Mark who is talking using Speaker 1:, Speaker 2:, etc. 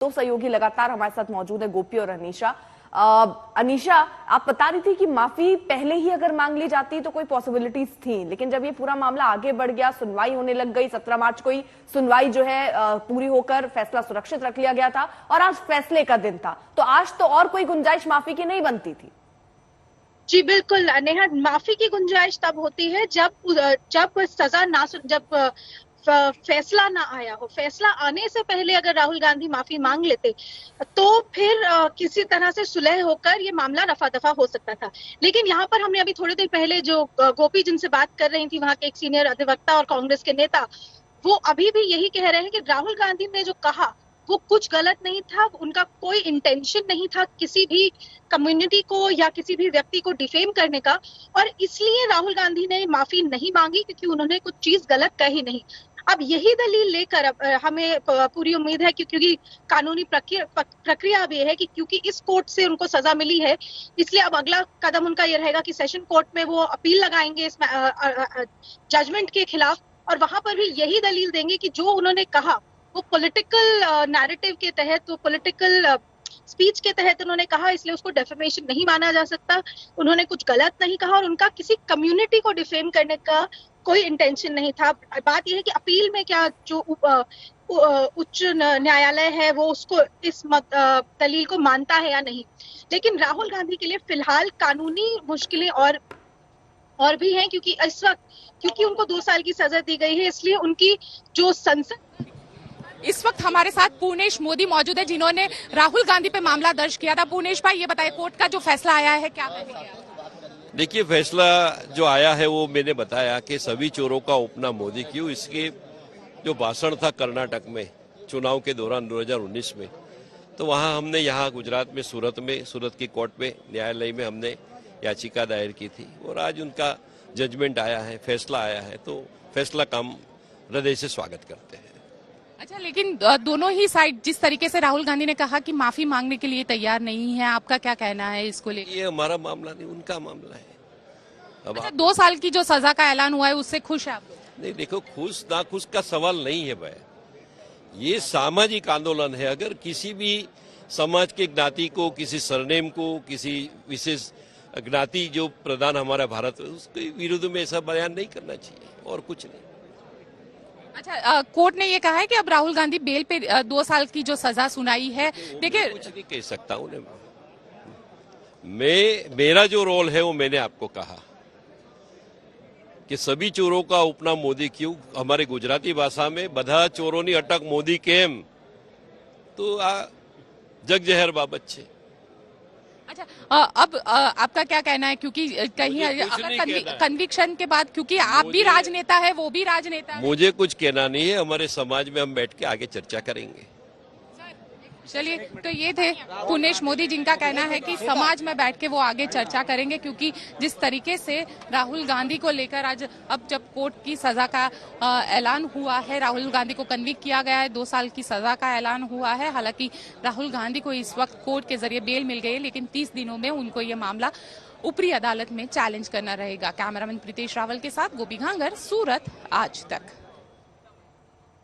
Speaker 1: दो सहयोगी लगातार हमारे साथ मौजूद है, गोपी और अनीशा। अनीशा, आप बता रही थी कि माफी पहले ही अगर मांग ली जाती तो कोई पॉसिबिलिटीज थी, लेकिन जब ये पूरा मामला आगे बढ़ गया, सुनवाई होने लग गई, 17 मार्च को ही सुनवाई जो है पूरी होकर फैसला सुरक्षित रख लिया गया था और आज फैसले का दिन था, तो आज तो और कोई गुंजाइश माफी की नहीं बनती थी।
Speaker 2: जी बिल्कुल नेहा, माफी की गुंजाइश तब होती है जब सजा ना, जब फैसला ना आया हो। फैसला आने से पहले अगर राहुल गांधी माफी मांग लेते तो फिर किसी तरह से सुलह होकर ये मामला रफा दफा हो सकता था। लेकिन यहाँ पर हमने अभी थोड़ी देर पहले जो गोपी जिनसे बात कर रही थी, वहां के एक सीनियर अधिवक्ता और कांग्रेस के नेता, वो अभी भी यही कह रहे हैं कि राहुल गांधी ने जो कहा वो कुछ गलत नहीं था। उनका कोई इंटेंशन नहीं था किसी भी कम्युनिटी को या किसी भी व्यक्ति को डिफेम करने का, और इसलिए राहुल गांधी ने माफी नहीं मांगी क्योंकि उन्होंने कुछ चीज गलत कही नहीं। अब यही दलील लेकर अब हमें पूरी उम्मीद है क्योंकि कानूनी प्रक्रिया अब ये है कि क्योंकि इस कोर्ट से उनको सजा मिली है, इसलिए अब अगला कदम उनका ये रहेगा कि सेशन कोर्ट में वो अपील लगाएंगे इस जजमेंट के खिलाफ, और वहां पर भी यही दलील देंगे कि जो उन्होंने कहा वो पॉलिटिकल नैरेटिव के तहत, वो पॉलिटिकल स्पीच के तहत उन्होंने कहा, इसलिए उसको डेफेमेशन नहीं माना जा सकता। उन्होंने कुछ गलत नहीं कहा और उनका किसी कम्युनिटी को डिफेम करने का कोई इंटेंशन नहीं था। बात यह है कि अपील में क्या जो उच्च न्यायालय है वो उसको इस दलील को मानता है या नहीं। लेकिन राहुल गांधी के लिए फिलहाल कानूनी मुश्किलें और भी हैं, क्योंकि इस वक्त क्योंकि उनको 2 साल की सजा दी गई है, इसलिए उनकी जो संसद।
Speaker 3: इस वक्त हमारे साथ पूर्णेश मोदी मौजूद है जिन्होंने राहुल गांधी पे मामला दर्ज किया था। पूर्णेश भाई, ये बताइए कोर्ट का जो फैसला आया है क्या कहेंगे?
Speaker 4: देखिए, फैसला जो आया है वो मैंने बताया कि सभी चोरों का उपना मोदी क्यों। इसके जो भाषण था कर्नाटक में चुनाव के दौरान 2019 में, तो वहां हमने यहाँ गुजरात में सूरत की कोर्ट में, न्यायालय में हमने याचिका दायर की थी और आज उनका जजमेंट आया है, फैसला आया है, तो फैसला का हम हृदय से स्वागत करते हैं।
Speaker 3: अच्छा, लेकिन दोनों ही साइड जिस तरीके से राहुल गांधी ने कहा कि माफी मांगने के लिए तैयार नहीं है, आपका क्या कहना है इसको लेकर?
Speaker 4: ये हमारा मामला नहीं, उनका मामला है। अब
Speaker 3: अच्छा, 2 साल की जो सजा का ऐलान हुआ है उससे खुश है आप?
Speaker 4: नहीं, देखो, खुश ना खुश का सवाल नहीं है भाई, ये सामाजिक आंदोलन है। अगर किसी भी समाज के ज्ञाति को, किसी सरनेम को, किसी विशेष ज्ञाति जो प्रधान हमारा भारत, उसके विरुद्ध में ऐसा बयान नहीं करना चाहिए और कुछ नहीं।
Speaker 3: अच्छा, कोर्ट ने ये कहा है कि अब राहुल गांधी बेल पे 2 साल की जो सजा सुनाई है, देखिए
Speaker 4: कुछ नहीं कह सकता उन्हें। मेरा जो रोल है वो मैंने आपको कहा कि सभी चोरों का उपना मोदी क्यों। हमारे गुजराती भाषा में बधा चोरोनी अटक मोदी केम, तो जग जहर बाबत छे।
Speaker 3: अच्छा, अब आपका क्या कहना है, क्योंकि कहीं अगर कन्विक्शन के बाद, क्योंकि आप भी राजनेता है, वो भी राजनेता है।
Speaker 4: मुझे कुछ कहना नहीं है, हमारे समाज में हम बैठ के आगे चर्चा करेंगे।
Speaker 3: चलिए, तो ये थे पूर्णेश मोदी जिनका कहना है कि समाज में बैठ के वो आगे चर्चा करेंगे, क्योंकि जिस तरीके से राहुल गांधी को लेकर आज अब जब कोर्ट की सजा का ऐलान हुआ है, राहुल गांधी को कन्विक्ट किया गया है, 2 साल की सजा का ऐलान हुआ है। हालांकि राहुल गांधी को इस वक्त कोर्ट के जरिए बेल मिल गई है, लेकिन 30 दिनों में उनको ये मामला ऊपरी अदालत में चैलेंज करना रहेगा। कैमरामैन प्रीतेश रावल के साथ गोपी घांगर, सूरत आज तक।